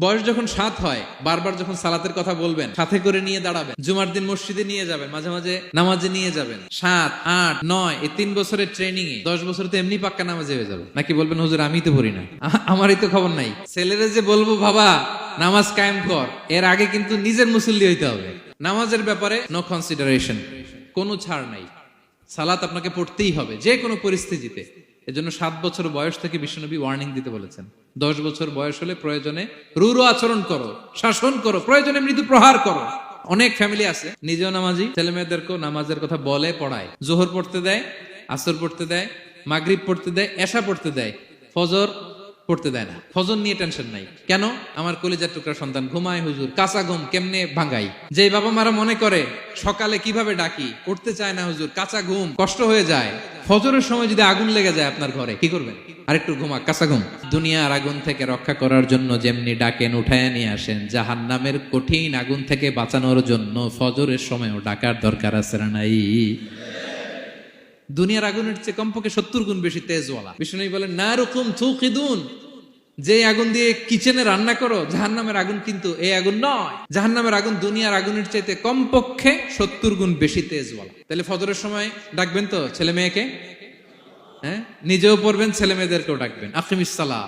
বয়স যখন 7 হয়, বারবার যখন সালাতের কথা বলবেন, সাথে করে নিয়ে দাঁড়াবেন, জুমার দিন মসজিদে নিয়ে যাবেন, মাঝে মাঝে নামাজে নিয়ে যাবেন। 7, 8, 9 এই 3 বছরের ট্রেনিং এ 10 বছর তো এমনি পাক্কা নামাজে হয়ে যাবে। নাকি বলবেন হুজুর আমি তো পড়ি না, আমারই তো খবর নাই। ছেলেরা যে বলবো বাবা নামাজ কায়েম কর, এর আগে কিন্তু নিজের মুসল্লি হইতে হবে। নামাজের ব্যাপারে নো কনসিডারেশন, কোনো ছাড় নাই। সালাত আপনাকে পড়তেই হবে যে কোনো পরিস্থিতিতে। এজন্য 7 বছর বয়স থেকে বিশ্বনবী ওয়ার্নিং দিতে বলেছেন। 10 বছর বয়স হলে প্রয়োজনে রূঢ় আচরণ করো, শাসন করো, প্রয়োজনে মৃদু প্রহার করো। অনেক ফ্যামিলি আছে নিজেও নামাজি, ছেলে মেয়েদেরকেও নামাজের কথা বলে পড়ায়। জোহর পড়তে দেয়, আসর পড়তে দেয়, মাগরিব পড়তে দেয়, এশা পড়তে দেয়, ফজর পড়তে দেয় না। ফজর নিয়ে টেনশন নাই। কেন? আমার কলিজার টুকরা সন্তান ঘুমায় হুজুর, কাঁচা ঘুম কেমনে ভাঙাই। যে বাবা মারা মনে করে সকালে কিভাবে ডাকি, উঠতে চায় না হুজুর, কাঁচা ঘুম কষ্ট হয়ে যায়। ফজরের সময় যদি আগুন লেগে যায় আপনার ঘরে, কি করবেন? আরেকটু ঘুমা, কাঁচা ঘুম। দুনিয়ার আগুন থেকে রক্ষা করার জন্য যেমনি ডাকেন, উঠায় নিয়ে আসেন, জাহান্নামের কঠিন আগুন থেকে বাঁচানোর জন্য ফজরের সময়ও ডাকার দরকার আছে না নাই? দুনিয়ার আগুনের চেয়ে কমপক্ষে 70 গুণ বেশি তেজওয়ালা। বিষ্ণু বলেন নারুকুম তুকিদুন, যে আগুন দিয়ে কিচেনে রান্না করো, জাহান্নামের আগুন কিন্তু এই আগুন নয়। জাহান্নামের আগুন দুনিয়ার আগুনের চাইতে কমপক্ষে 70 গুণ বেশি তেজওয়ালা। তাহলে ফজরের সময় ডাকবেন তো ছেলে মেয়েকে, হ্যাঁ, নিজেও পড়বেন, ছেলে মেয়েদেরকেও ডাকবেন। আকিমিস সালাহ।